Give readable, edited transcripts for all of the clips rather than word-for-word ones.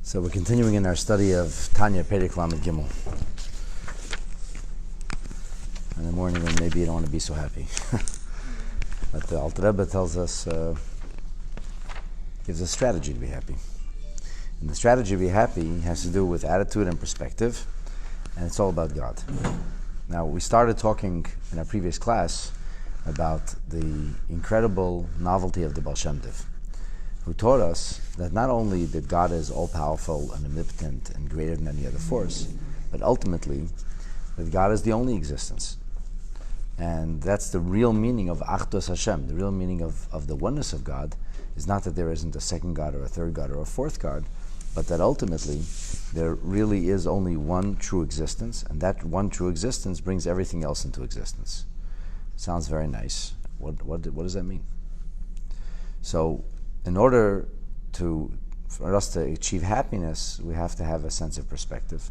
So we're continuing in our study of Tanya, Perek Lamed Gimel. In the morning when maybe you don't want to be so happy. But the Alter Rebbe tells us, gives a strategy to be happy. And the strategy to be happy has to do with attitude and perspective, and it's all about God. Now, we started talking in our previous class about the incredible novelty of the Baal Shem Tov, who taught us that not only that God is all-powerful and omnipotent and greater than any other force, but ultimately that God is the only existence. And that's the real meaning of Achdus Hashem. The real meaning of the oneness of God is not that there isn't a second God or a third God or a fourth God, but that ultimately there really is only one true existence, and that one true existence brings everything else into existence. Sounds very nice. What does that mean? So, in order for us to achieve happiness, we have to have a sense of perspective.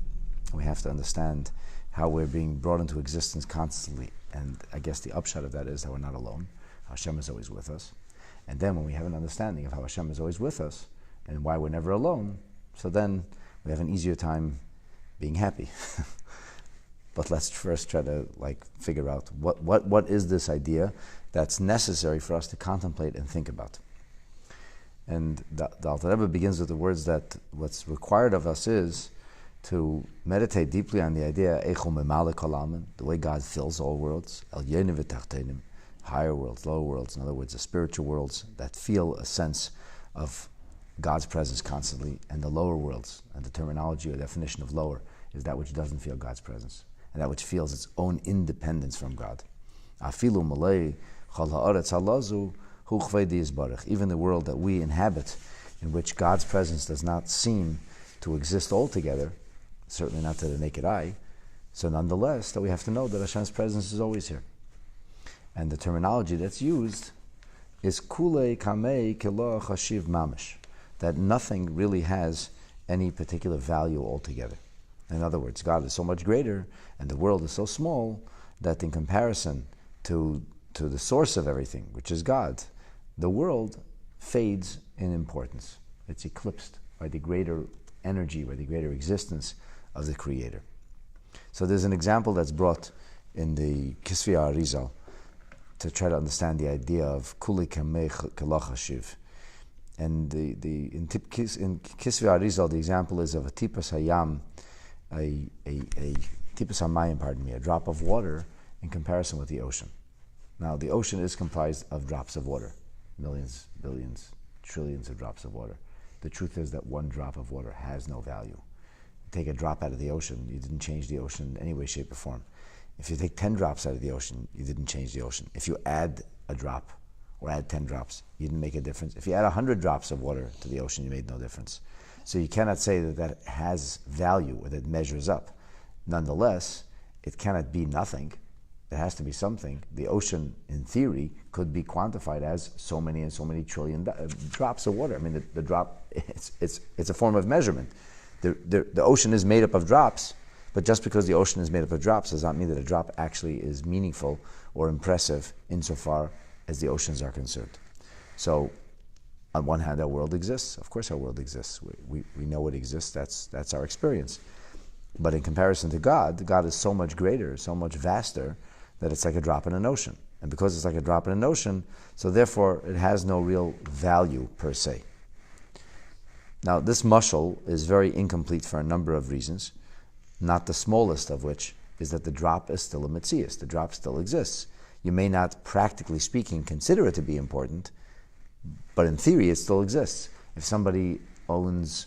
We have to understand how we're being brought into existence constantly. And I guess the upshot of that is that we're not alone. Hashem is always with us. And then when we have an understanding of how Hashem is always with us and why we're never alone, so then we have an easier time being happy. But let's first try to figure out what is this idea that's necessary for us to contemplate and think about. And the Alter Rebbe begins with the words that what's required of us is to meditate deeply on the idea, the way God fills all worlds, higher worlds, lower worlds, in other words, the spiritual worlds that feel a sense of God's presence constantly, and the lower worlds, and the terminology or definition of lower is that which doesn't feel God's presence, and that which feels its own independence from God. Even the world that we inhabit, in which God's presence does not seem to exist altogether, certainly not to the naked eye, so nonetheless, that we have to know that Hashem's presence is always here. And the terminology that's used is kulei kamei kilo chashiv mamish, that nothing really has any particular value altogether. In other words, God is so much greater, and the world is so small, that in comparison to the source of everything, which is God, the world fades in importance. It's eclipsed by the greater energy, by the greater existence of the Creator. So there's an example that's brought in the Kisvei Arizal to try to understand the idea of Kuli Kamei Kalachashiv. And in Kisvei Arizal, the example is of a tipas hayam, a tipas hamayim, a drop of water in comparison with the ocean. Now, the ocean is comprised of drops of water, millions, billions, trillions of drops of water. The truth is that one drop of water has no value. You take a drop out of the ocean, you didn't change the ocean in any way, shape, or form. If you take 10 drops out of the ocean, you didn't change the ocean. If you add a drop or add 10 drops, you didn't make a difference. If you add 100 drops of water to the ocean, you made no difference. So you cannot say that has value or that measures up. Nonetheless, it cannot be nothing. There has to be something. The ocean, in theory, could be quantified as so many and so many trillion drops of water. I mean, the drop, it's a form of measurement. The ocean is made up of drops, but just because the ocean is made up of drops does not mean that a drop actually is meaningful or impressive insofar as the oceans are concerned. So, on one hand, our world exists. Of course our world exists. We know it exists. That's our experience. But in comparison to God, God is so much greater, so much vaster, that it's like a drop in an ocean. And because it's like a drop in an ocean, so therefore it has no real value per se. Now, this mashal is very incomplete for a number of reasons, not the smallest of which is that the drop is still a metzius. The drop still exists. You may not, practically speaking, consider it to be important, but in theory it still exists. If somebody owns,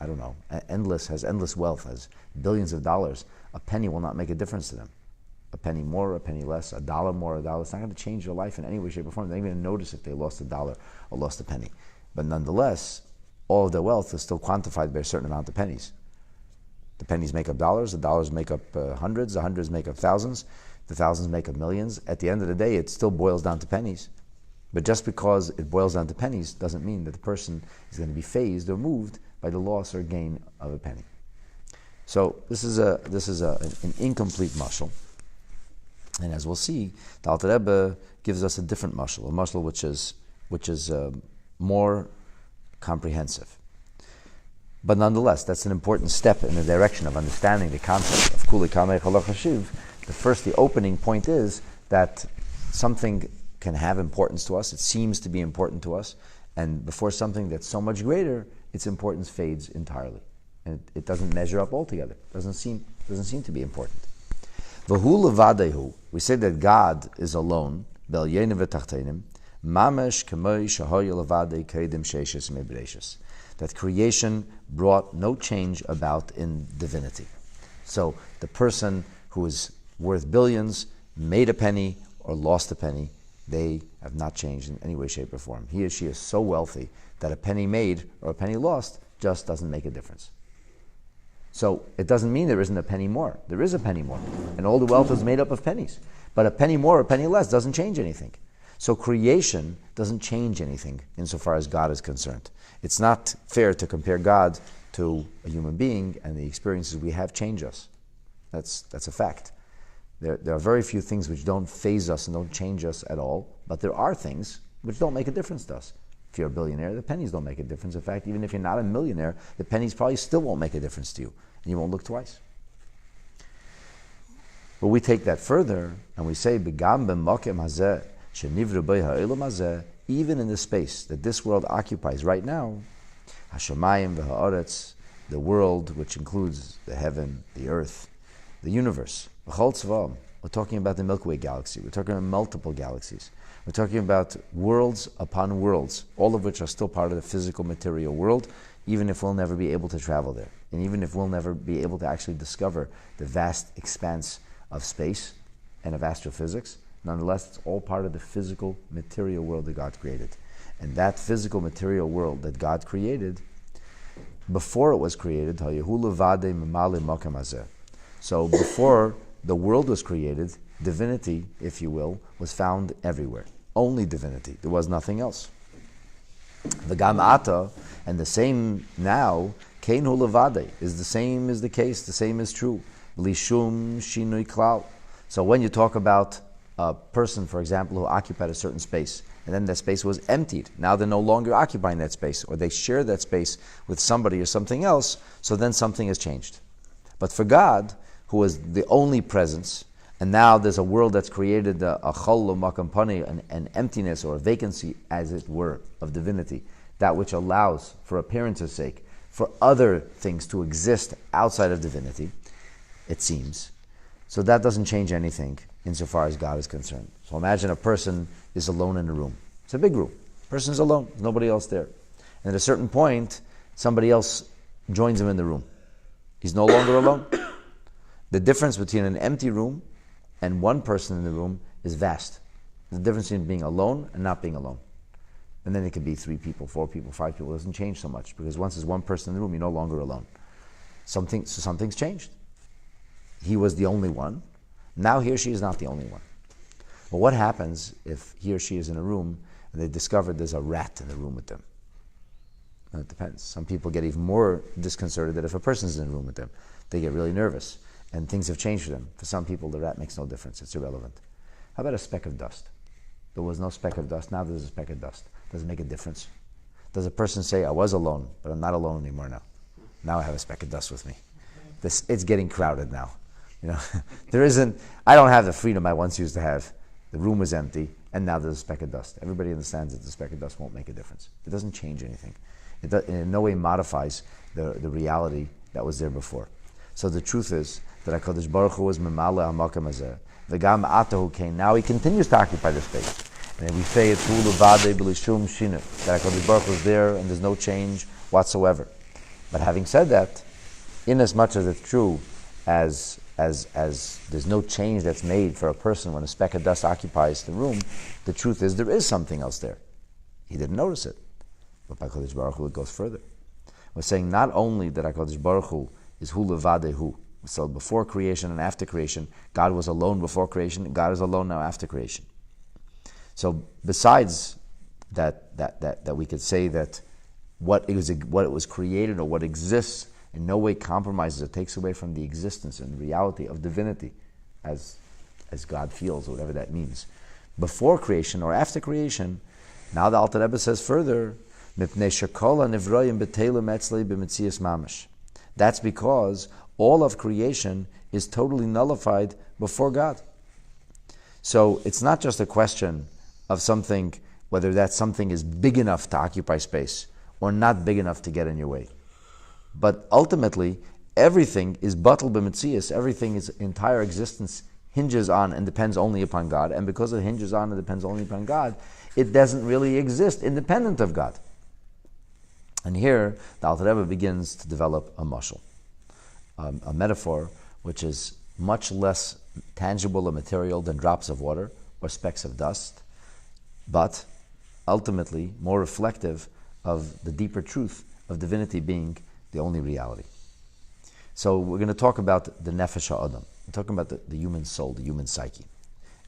has endless wealth, has billions of dollars, a penny will not make a difference to them. A penny more, a penny less, a dollar more, a dollar, it's not going to change their life in any way, shape, or form. They're not even going to notice if they lost a dollar or lost a penny. But nonetheless, all of their wealth is still quantified by a certain amount of pennies. The pennies make up dollars, the dollars make up hundreds, the hundreds make up thousands, the thousands make up millions. At the end of the day, it still boils down to pennies. But just because it boils down to pennies doesn't mean that the person is going to be fazed or moved by the loss or gain of a penny. So this is an incomplete mashal. And as we'll see, the Alter Rebbe gives us a different mashal, a mashal which is more comprehensive. But nonetheless, that's an important step in the direction of understanding the concept of Kuli Kamei Chalach Hashiv. The opening point is that something can have importance to us. It seems to be important to us. And before something that's so much greater, its importance fades entirely. And it doesn't measure up altogether. It doesn't seem to be important. V'hu levadehu. We say that God is alone. B'elyenim v'tachtenim. Mamesh k'moi shahoy levadei k'edim sheishes me'breishis. That creation brought no change about in divinity. So the person who is worth billions, made a penny or lost a penny, they have not changed in any way, shape, or form. He or she is so wealthy that a penny made or a penny lost just doesn't make a difference. So it doesn't mean there isn't a penny more. There is a penny more. And all the wealth is made up of pennies. But a penny more or a penny less doesn't change anything. So creation doesn't change anything insofar as God is concerned. It's not fair to compare God to a human being, and the experiences we have change us. That's a fact. There are very few things which don't phase us and don't change us at all, but there are things which don't make a difference to us. If you're a billionaire, the pennies don't make a difference. In fact, even if you're not a millionaire, the pennies probably still won't make a difference to you, and you won't look twice. But we take that further, and we say, "B'gam b'mokem hazeh shenivru b'ei ha'olam hazeh," even in the space that this world occupies right now, Hashamayim v'ha'aretz, the world which includes the heaven, the earth, the universe, v'chol tzvam. We're talking about the Milky Way galaxy. We're talking about multiple galaxies. We're talking about worlds upon worlds, all of which are still part of the physical material world, even if we'll never be able to travel there, and even if we'll never be able to actually discover the vast expanse of space and of astrophysics. Nonetheless, it's all part of the physical material world that God created. And that physical material world that God created, before it was created, so before the world was created, divinity, if you will, was found everywhere. Only divinity. There was nothing else. V'gam ata, and the same now, kein hu levadei, is the same is the case, the same is true. Lishum shinui klal. So when you talk about a person, for example, who occupied a certain space, and then that space was emptied, now they're no longer occupying that space, or they share that space with somebody or something else, so then something has changed. But for God, who is the only presence, and now there's a world that's created a chol makampani, an emptiness or a vacancy, as it were, of divinity, that which allows, for appearance's sake, for other things to exist outside of divinity, it seems. So that doesn't change anything insofar as God is concerned. So imagine a person is alone in a room. It's a big room. The person's alone. There's nobody else there. And at a certain point, somebody else joins him in the room. He's no longer alone. The difference between an empty room and one person in the room is vast. The difference between being alone and not being alone. And then it could be 3 people, 4 people, 5 people. It doesn't change so much, because once there's one person in the room, you're no longer alone. Something's changed. He was the only one. Now he or she is not the only one. Well, what happens if he or she is in a room and they discover there's a rat in the room with them? Well, it depends. Some people get even more disconcerted that if a person's in a room with them, they get really nervous and things have changed for them. For some people, the rat makes no difference. It's irrelevant. How about a speck of dust? There was no speck of dust. Now there's a speck of dust. Does it make a difference? Does a person say, I was alone, but I'm not alone anymore now? Now I have a speck of dust with me. It's getting crowded now. I don't have the freedom I once used to have. The room was empty, and now there's a speck of dust. Everybody understands that the speck of dust won't make a difference. It doesn't change anything. It in no way modifies the reality that was there before. So the truth is that HaKadosh Baruch Hu was memala hamakam hazeh. V'gam atahu kain. Now he continues to occupy the space. And then we say it's hu levadei b'lishum shinu, that HaKadosh Baruch Hu is there and there's no change whatsoever. But having said that, in as much as it's true as there's no change that's made for a person when a speck of dust occupies the room, the truth is there is something else there. He didn't notice it. But by HaKadosh Baruch Hu it goes further. We're saying not only that HaKadosh Baruch Hu is hu levadehu, so before creation and after creation, God was alone before creation, God is alone now after creation. So besides that we could say that what it was created or what exists in no way compromises or takes away from the existence and reality of divinity as God feels, or whatever that means. Before creation or after creation, now the Alter Rebbe says further That's because all of creation is totally nullified before God. So it's not just a question of something, whether that something is big enough to occupy space or not big enough to get in your way. But ultimately, everything is batal b'metzias. Everything's entire existence hinges on and depends only upon God. And because it hinges on and depends only upon God, it doesn't really exist independent of God. And here, the Alter Rebbe begins to develop a mashal, a metaphor which is much less tangible and material than drops of water or specks of dust, but ultimately more reflective of the deeper truth of divinity being the only reality. So we're going to talk about the nefesh ha'adam. We're talking about the human soul, the human psyche.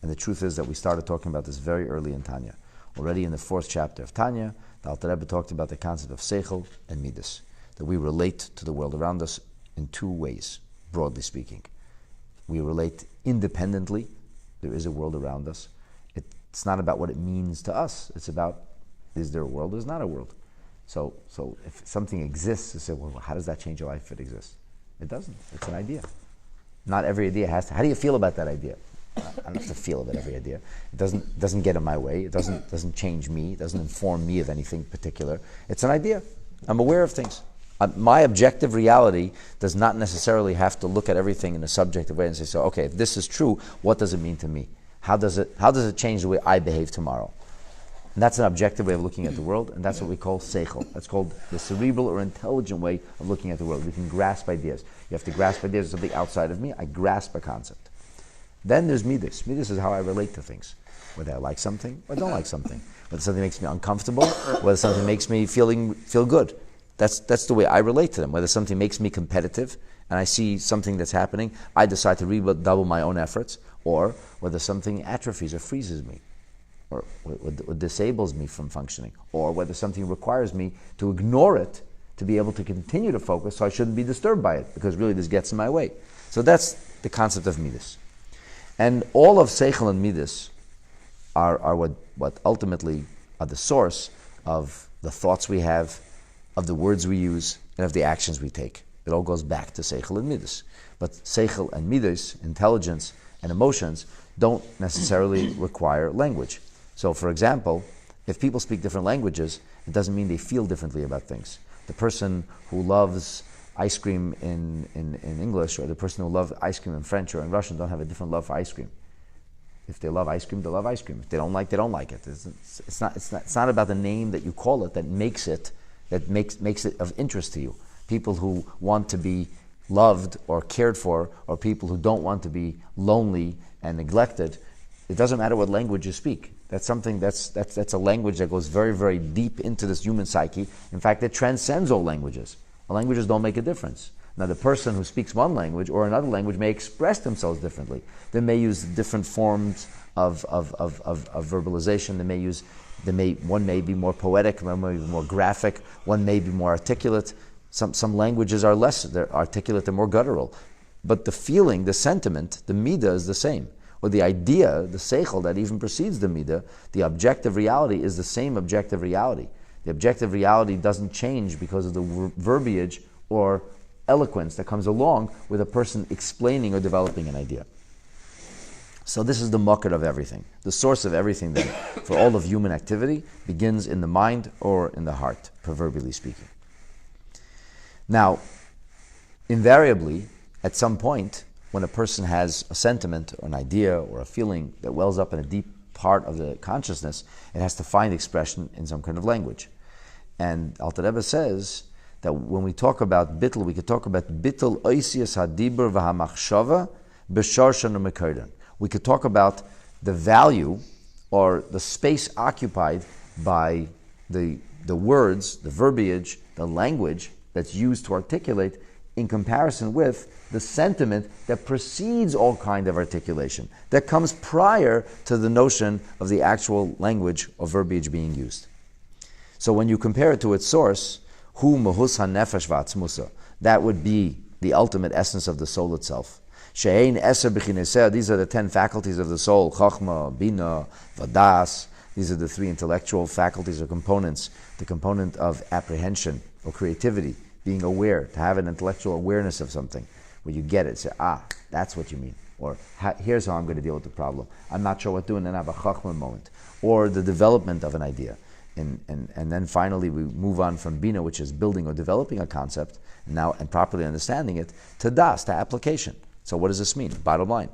And the truth is that we started talking about this very early in Tanya. Already in the 4th chapter of Tanya, the Alter Rebbe talked about the concept of seichel and midas, that we relate to the world around us in two ways, broadly speaking. We relate independently. There is a world around us. It's not about what it means to us. It's about, is there a world? There's not a world. So if something exists, you say, well, how does that change your life if it exists? It doesn't. It's an idea. Not every idea has to. How do you feel about that idea? I don't have to feel about every idea. It doesn't get in my way. It doesn't change me. It doesn't inform me of anything particular. It's an idea. I'm aware of things. My objective reality does not necessarily have to look at everything in a subjective way and say, so okay, if this is true, what does it mean to me? How does it change the way I behave tomorrow? And that's an objective way of looking at the world, and that's what we call seichel. That's called the cerebral or intelligent way of looking at the world. We can grasp ideas. You have to grasp ideas of something outside of me. I grasp a concept. Then there's midas. Midas is how I relate to things. Whether I like something or don't like something. Whether something makes me uncomfortable, whether something makes me feel good. That's the way I relate to them. Whether something makes me competitive and I see something that's happening, I decide to redouble my own efforts, or whether something atrophies or freezes me, or disables me from functioning, or whether something requires me to ignore it to be able to continue to focus, so I shouldn't be disturbed by it, because really this gets in my way. So that's the concept of midas. And all of seichel and midas are what ultimately are the source of the thoughts we have, of the words we use, and of the actions we take. It all goes back to seichel and midas. But seichel and midas, intelligence and emotions, don't necessarily require language. So, for example, if people speak different languages, it doesn't mean they feel differently about things. The person who loves ice cream in English, or the person who loves ice cream in French or in Russian, don't have a different love for ice cream. If they love ice cream, they love ice cream. If they don't like it. It's not about the name that you call it that makes it of interest to you. People who want to be loved or cared for, or people who don't want to be lonely and neglected, it doesn't matter what language you speak. That's something that's a language that goes very, very deep into this human psyche. In fact, it transcends all languages. Languages don't make a difference. Now, the person who speaks one language or another language may express themselves differently. They may use different forms of verbalization. One may be more poetic, one may be more graphic, one may be more articulate. Some languages are less, they're articulate, they're more guttural. But the feeling, the sentiment, the midah is the same. Or the idea, the seichel that even precedes the midah, the objective reality is the same objective reality. The objective reality doesn't change because of the verbiage or eloquence that comes along with a person explaining or developing an idea. So this is the mucker of everything. The source of everything then, for all of human activity, begins in the mind or in the heart, proverbially speaking. Now, invariably, at some point, when a person has a sentiment or an idea or a feeling that wells up in a deep part of the consciousness, it has to find expression in some kind of language. And Alter Rebbe says that when we talk about bittul, we could talk about bittul oisius hadibur v'hamachshava b'shar shanu mekoden. We could talk about the value or the space occupied by the words, the verbiage, the language that's used to articulate in comparison with the sentiment that precedes all kind of articulation, that comes prior to the notion of the actual language or verbiage being used. So when you compare it to its source, hu mahus hanefesh v'atzmusa, that would be the ultimate essence of the soul itself. She'ein eser b'chineseh, these are the 10 faculties of the soul, chachma, bina, vadas, These are the three intellectual faculties or components. The component of apprehension or creativity, being aware, to have an intellectual awareness of something, where you get it, say, that's what you mean. Or here's how I'm going to deal with the problem. I'm not sure what to do, and then have a chachma moment. Or the development of an idea. And then finally we move on from bina, which is building or developing a concept, and properly understanding it, to das, to application. So what does this mean? Bottom line,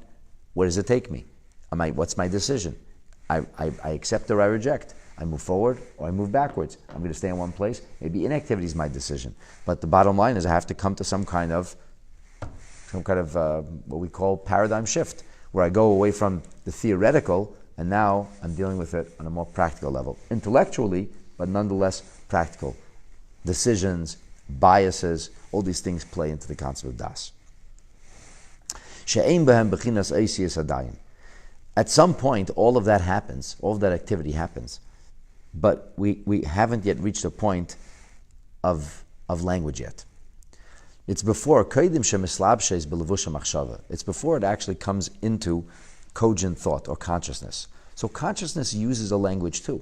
where does it take me? What's my decision? I accept or I reject. I move forward or I move backwards. I'm going to stay in one place. Maybe inactivity is my decision. But the bottom line is I have to come to some kind of what we call paradigm shift, where I go away from the theoretical and now I'm dealing with it on a more practical level. Intellectually, but nonetheless practical. Decisions, biases, all these things play into the concept of das. She'ein behem bechinas eisiyas adayim. At some point, all of that happens, all of that activity happens, but we haven't yet reached a point of language yet. It's before it's before it actually comes into cogent thought or consciousness. So consciousness uses a language too.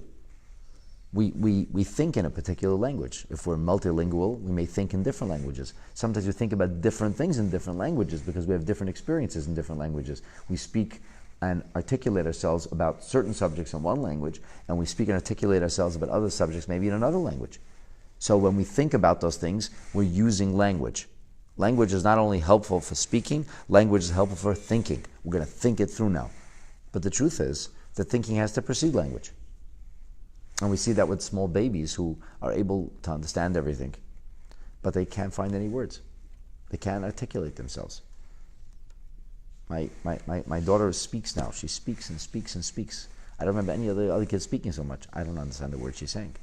We think in a particular language. If we're multilingual, we may think in different languages. Sometimes we think about different things in different languages because we have different experiences in different languages. We speak and articulate ourselves about certain subjects in one language, and we speak and articulate ourselves about other subjects maybe in another language. So when we think about those things, we're using language. Language is not only helpful for speaking, language is helpful for thinking. We're going to think it through now. But the truth is that thinking has to precede language. And we see that with small babies who are able to understand everything, but they can't find any words. They can't articulate themselves. My daughter speaks now. She speaks and speaks and speaks. I don't remember any other kids speaking so much. I don't understand the words she's saying.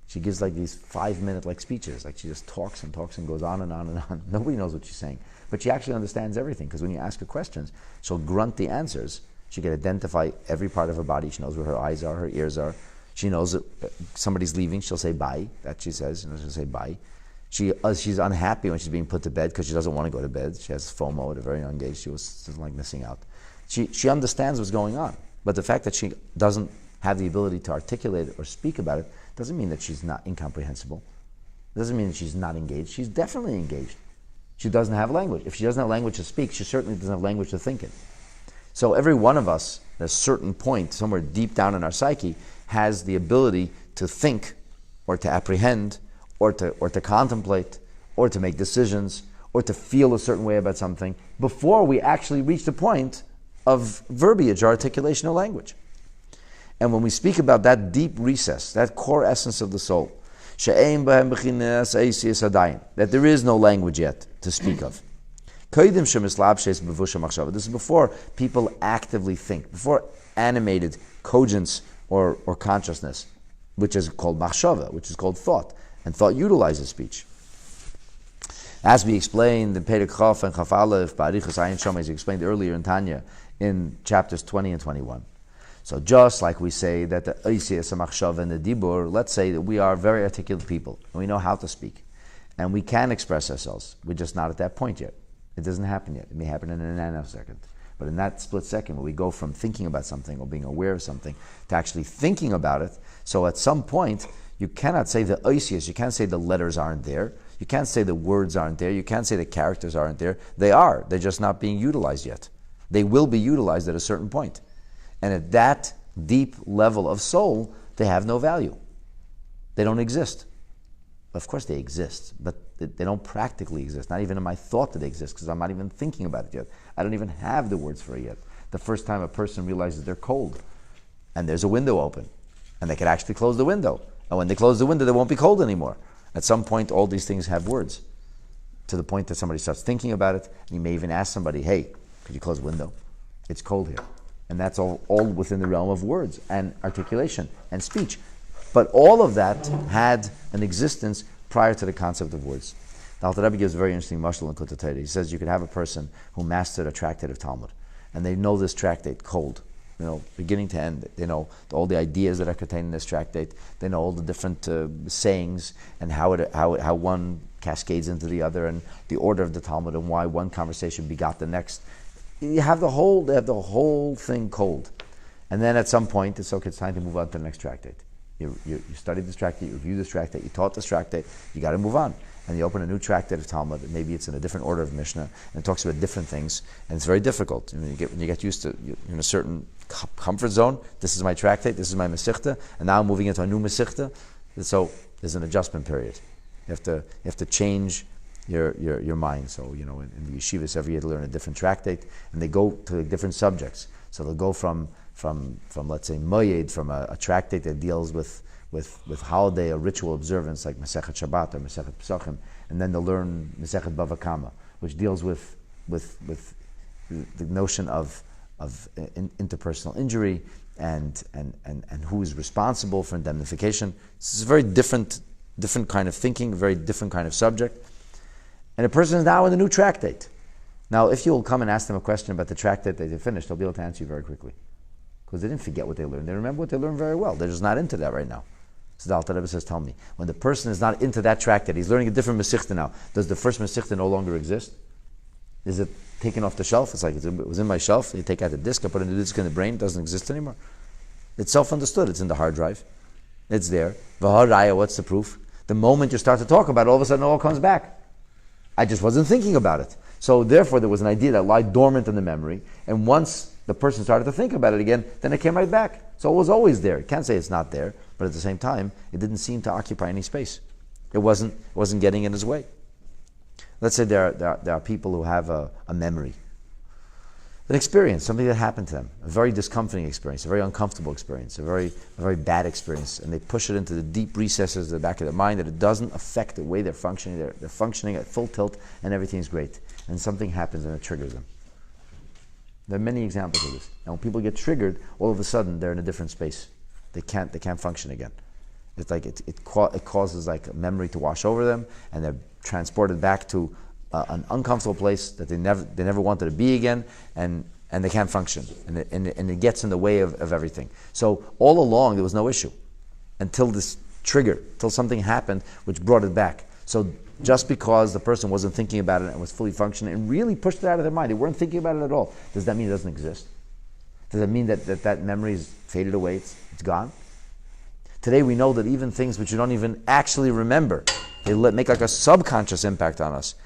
She gives like these 5-minute speeches. Like she just talks and talks and goes on and on and on. Nobody knows what she's saying. But she actually understands everything, because when you ask her questions, she'll grunt the answers. She can identify every part of her body. She knows where her eyes are, her ears are. She knows that somebody's leaving. She'll say bye. That she says. She'll say bye. She's unhappy when she's being put to bed because she doesn't want to go to bed. She has FOMO at a very young age. She doesn't like missing out. She understands what's going on. But the fact that she doesn't have the ability to articulate it or speak about it doesn't mean that she's not incomprehensible. It doesn't mean that she's not engaged. She's definitely engaged. She doesn't have language. If she doesn't have language to speak, she certainly doesn't have language to think in. So every one of us, at a certain point, somewhere deep down in our psyche, has the ability to think or to apprehend or to contemplate or to make decisions or to feel a certain way about something before we actually reach the point of verbiage or articulation of language. And when we speak about that deep recess, that core essence of the soul, that there is no language yet to speak of. This is before people actively think, before animated cogence or consciousness, which is called machshava, which is called thought, and thought utilizes speech. As we explained in Perek Chaf and Chaf Aleph, Ba'arichas Ayin Shom, as we explained earlier in Tanya, in chapters 20 and 21. So just like we say that the Oisiyas HaMachshava and the Dibur, let's say that we are very articulate people, and we know how to speak, and we can express ourselves. We're just not at that point yet. It doesn't happen yet. It may happen in a nanosecond. But in that split second where we go from thinking about something or being aware of something to actually thinking about it, so at some point, you cannot say the Oisiyas, you can't say the letters aren't there, you can't say the words aren't there, you can't say the characters aren't there. They are. They're just not being utilized yet. They will be utilized at a certain point. And at that deep level of soul, they have no value. They don't exist. Of course they exist, but they don't practically exist. Not even in my thought that they exist, because I'm not even thinking about it yet. I don't even have the words for it yet. The first time a person realizes they're cold, and there's a window open, and they can actually close the window. And when they close the window, they won't be cold anymore. At some point, all these things have words, to the point that somebody starts thinking about it, and you may even ask somebody, hey, could you close the window? It's cold here. And that's all within the realm of words and articulation and speech. But all of that had an existence prior to the concept of words. The Alter Rebbe gives a very interesting mashal in Kutei Torah. He says you could have a person who mastered a tractate of Talmud, and they know this tractate cold, beginning to end. They know all the ideas that are contained in this tractate. They know all the different sayings and how one cascades into the other, and the order of the Talmud, and why one conversation begot the next. They have the whole thing cold. And then at some point, it's okay, it's time to move on to the next tractate. You studied this tractate, you reviewed this tractate, you taught this tractate, you got to move on. And you open a new tractate of Talmud, and maybe it's in a different order of Mishnah, and it talks about different things, and it's very difficult. When you get used to, you're in a certain comfort zone, this is my tractate, this is my Masechta, and now I'm moving into a new Masechta, so there's an adjustment period. You have to change your mind. So, in the yeshivas every year they learn a different tractate, and they go to different subjects. So they'll go from let's say Moyed, from a tractate that deals with holiday or ritual observance like Masechet Shabbat or Masechet Pesachim, and then they'll learn Masechet Bava Kama, which deals with the notion of interpersonal injury and who is responsible for indemnification. This is a very different kind of thinking, a very different kind of subject. And a person is now in the new tractate. Now, if you'll come and ask them a question about the tractate that they finished, they'll be able to answer you very quickly. Because they didn't forget what they learned. They remember what they learned very well. They're just not into that right now. So the Alter Rebbe says, tell me, when the person is not into that tractate, he's learning a different Masechta now, does the first Masechta no longer exist? Is it taken off the shelf? It's like it was in my shelf. You take out the disk, I put in the disk in the brain, it doesn't exist anymore. It's self-understood. It's in the hard drive. It's there. V'haraya, what's the proof? The moment you start to talk about it, all of a sudden it all comes back. I just wasn't thinking about it. So therefore there was an idea that lied dormant in the memory, and once the person started to think about it again, then it came right back. So it was always there. You can't say it's not there, but at the same time, it didn't seem to occupy any space. It wasn't getting in his way. Let's say there are people who have a memory, an experience, something that happened to them, a very discomforting experience, a very uncomfortable experience, a very bad experience, and they push it into the deep recesses of the back of their mind that it doesn't affect the way they're functioning. They're functioning at full tilt, and everything's great. And something happens and it triggers them. There are many examples of this. And when people get triggered, all of a sudden they're in a different space. They can't function again. It's like it causes like a memory to wash over them, and they're transported back to an uncomfortable place that they never wanted to be again, and they can't function, and it gets in the way of everything. So all along there was no issue until this trigger, till something happened which brought it back. So just because the person wasn't thinking about it and was fully functioning and really pushed it out of their mind, they weren't thinking about it at all, does that mean it doesn't exist? Does that mean that memory is faded away, it's gone? Today we know that even things which you don't even actually remember, they make like a subconscious impact on us,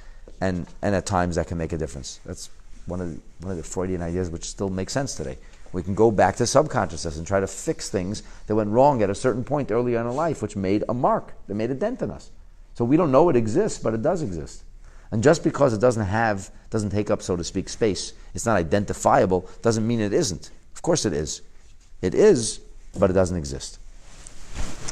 and at times that can make a difference. That's one of the Freudian ideas which still makes sense today. We can go back to subconsciousness and try to fix things that went wrong at a certain point early on in life, which made a mark, that made a dent in us. So we don't know it exists, but it does exist. And just because it doesn't take up, so to speak, space, it's not identifiable, doesn't mean it isn't. Of course it is. It is, but it doesn't exist.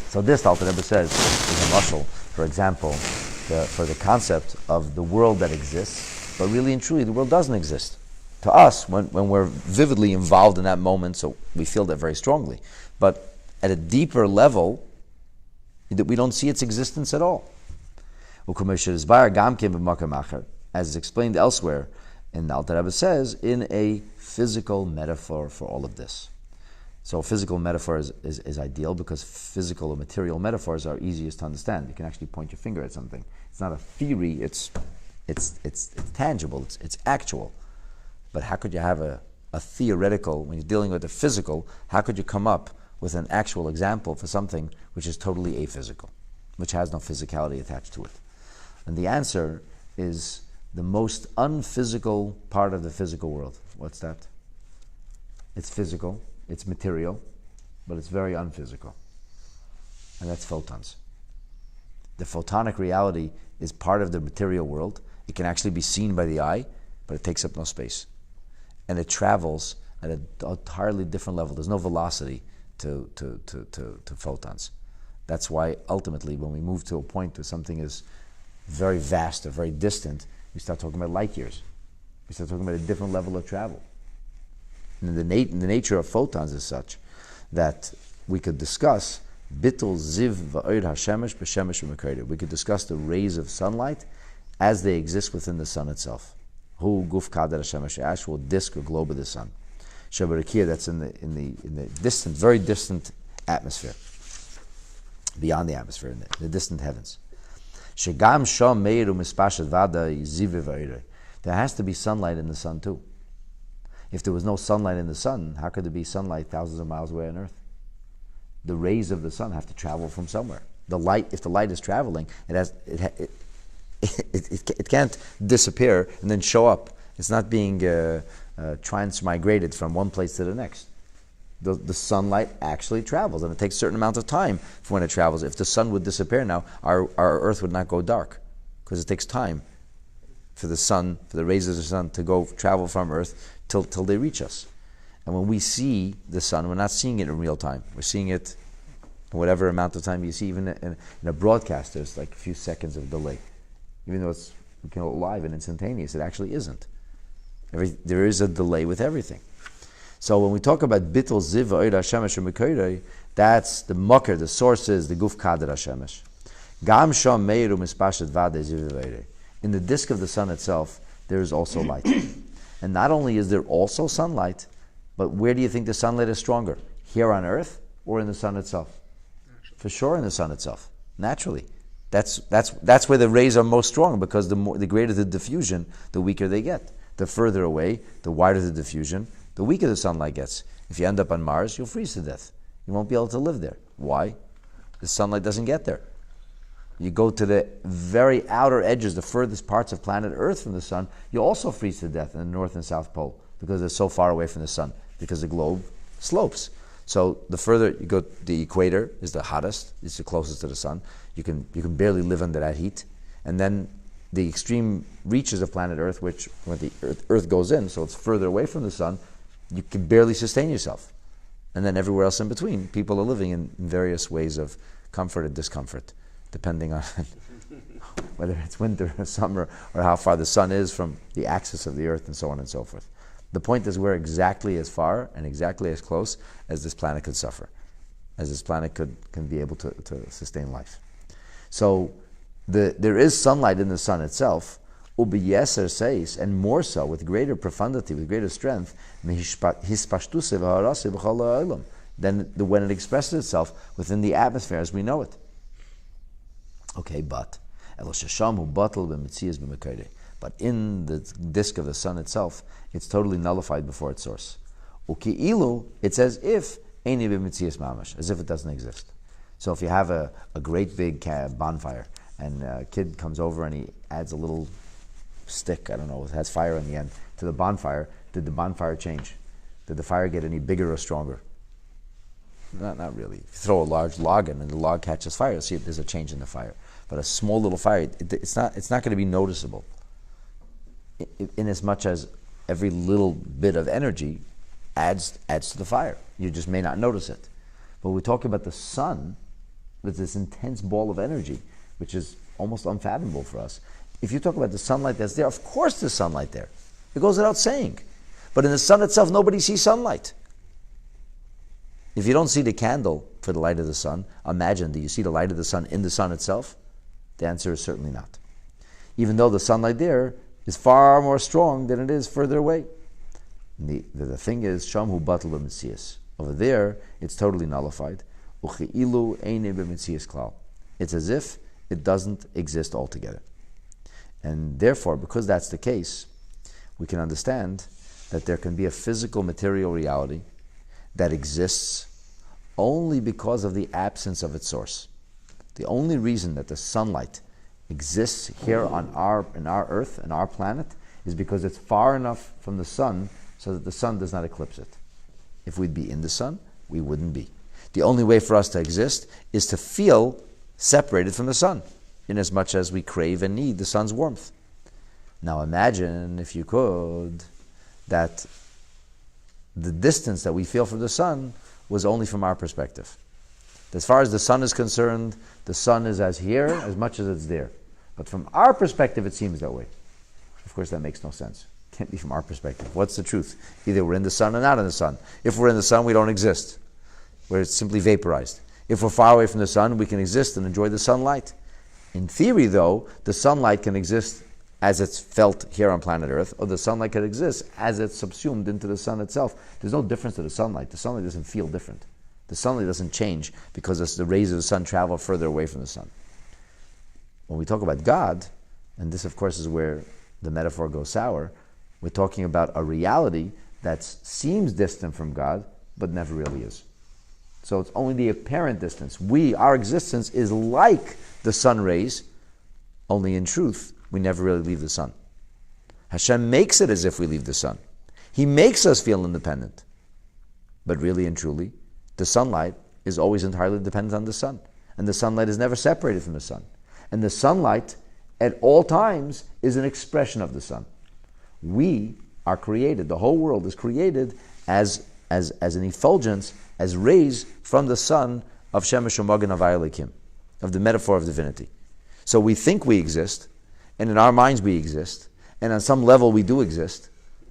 So this, Alter Rebbe says, is a muscle, for example, for the concept of the world that exists, but really and truly the world doesn't exist. To us, when we're vividly involved in that moment, so we feel that very strongly. But at a deeper level, we don't see its existence at all. As is explained elsewhere, and the Alter Rebbe says, in a physical metaphor for all of this. So physical metaphor is ideal because physical or material metaphors are easiest to understand. You can actually point your finger at something. It's not a theory, it's tangible, it's actual. But how could you have a theoretical, when you're dealing with the physical, how could you come up with an actual example for something which is totally aphysical, which has no physicality attached to it? And the answer is the most unphysical part of the physical world. What's that? It's physical, it's material, but it's very unphysical. And that's photons. The photonic reality is part of the material world. It can actually be seen by the eye, but it takes up no space. And it travels at an entirely different level. There's no velocity to photons. That's why ultimately when we move to a point where something is very vast or very distant, we start talking about light years. We start talking about a different level of travel. And the nature of photons is such that we could discuss bittul ziv va'od hashemesh b'shemesh u'mekayder. We could discuss the rays of sunlight as they exist within the sun itself. Hu guf kader hashemesh, actual disk or globe of the sun. Shabarakir, that's in the distant, very distant atmosphere, beyond the atmosphere, in the distant heavens. Shegam sham meiru mispashet vada ziv va'od. There has to be sunlight in the sun too. If there was no sunlight in the sun, how could there be sunlight thousands of miles away on Earth? The rays of the sun have to travel from somewhere. The light, if the light is traveling, it can't disappear and then show up. It's not being transmigrated from one place to the next. The sunlight actually travels, and it takes a certain amount of time for when it travels. If the sun would disappear now, our Earth would not go dark, because it takes time for the rays of the sun to travel from Earth till they reach us. And when we see the sun, we're not seeing it in real time. We're seeing it in whatever amount of time you see. Even in a broadcast, there's like a few seconds of delay. Even though it's live and instantaneous, it actually isn't. There is a delay with everything. So when we talk about bittul ziva oida hashemesh u'mekoirei, that's the makar, the sources, the guf kader hashemesh. Gam sham meiru mispashet vade ziva veirei. In the disk of the sun itself, there is also light. And not only is there also sunlight, but where do you think the sunlight is stronger? Here on Earth or in the sun itself? For sure in the sun itself, naturally. That's where the rays are most strong, because the greater the diffusion, the weaker they get. The further away, the wider the diffusion, the weaker the sunlight gets. If you end up on Mars, you'll freeze to death. You won't be able to live there. Why? The sunlight doesn't get there. You go to the very outer edges, the furthest parts of planet Earth from the sun, you also freeze to death in the North and South Pole, because they're so far away from the sun, because the globe slopes. So the further you go, the equator is the hottest, it's the closest to the sun. You can barely live under that heat. And then the extreme reaches of planet Earth, which when the Earth goes in, so it's further away from the sun, you can barely sustain yourself. And then everywhere else in between, people are living in various ways of comfort and discomfort, depending on whether it's winter or summer, or how far the sun is from the axis of the Earth, and so on and so forth. The point is, we're exactly as far and exactly as close as this planet could suffer, as this planet can be able to sustain life. So there is sunlight in the sun itself, ubiyeser seis, and more so, with greater profundity, with greater strength, than when it expresses itself within the atmosphere as we know it. Okay, but in the disk of the sun itself, it's totally nullified before its source. It's as if it doesn't exist. So if you have a great big bonfire, and a kid comes over and he adds a little stick, I don't know, it has fire on the end, to the bonfire, did the bonfire change? Did the fire get any bigger or stronger? Not really. If you throw a large log in and the log catches fire, you'll see if there's a change in the fire. But a small little fire, it's not going to be noticeable, in as much as every little bit of energy adds to the fire. You just may not notice it. But we talk about the sun, with this intense ball of energy, which is almost unfathomable for us. If you talk about the sunlight that's there, of course there's sunlight there. It goes without saying. But in the sun itself, nobody sees sunlight. If you don't see the candle for the light of the sun, imagine, do you see the light of the sun in the sun itself? The answer is certainly not. Even though the sunlight there is far more strong than it is further away. The thing is, Shamhu Batal b'Metzias. Over there, it's totally nullified. Uchi'ilu eine b'Metzias klal. It's as if it doesn't exist altogether. And therefore, because that's the case, we can understand that there can be a physical material reality that exists only because of the absence of its source. The only reason that the sunlight exists here in our Earth, in our planet, is because it's far enough from the sun so that the sun does not eclipse it. If we'd be in the sun, we wouldn't be. The only way for us to exist is to feel separated from the sun, in as much as we crave and need the sun's warmth. Now imagine, if you could, that the distance that we feel from the sun was only from our perspective. As far as the sun is concerned, the sun is as here as much as it's there. But from our perspective, it seems that way. Of course, that makes no sense. It can't be from our perspective. What's the truth? Either we're in the sun or not in the sun. If we're in the sun, we don't exist. We're simply vaporized. If we're far away from the sun, we can exist and enjoy the sunlight. In theory, though, the sunlight can exist as it's felt here on planet Earth, or the sunlight can exist as it's subsumed into the sun itself. There's no difference to the sunlight. The sunlight doesn't feel different. The sunlight doesn't change because the rays of the sun travel further away from the sun. When we talk about God, and this of course is where the metaphor goes sour, we're talking about a reality that seems distant from God, but never really is. So it's only the apparent distance. Our existence is like the sun rays, only in truth, we never really leave the sun. Hashem makes it as if we leave the sun. He makes us feel independent. But really and truly, the sunlight is always entirely dependent on the sun. And the sunlight is never separated from the sun. And the sunlight, at all times, is an expression of the sun. We are created, the whole world is created as an effulgence, as rays from the sun of Shemesh U'Magen Havaya Elokim, of the metaphor of divinity. So we think we exist, and in our minds we exist, and on some level we do exist,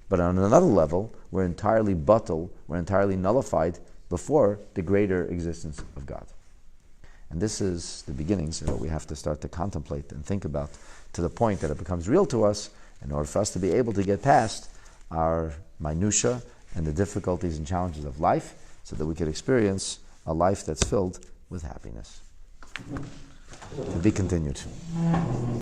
but on another level we're entirely batel, we're entirely nullified before the greater existence of God. And this is the beginnings of what we have to start to contemplate and think about, to the point that it becomes real to us in order for us to be able to get past our minutia and the difficulties and challenges of life, so that we could experience a life that's filled with happiness. To be continued.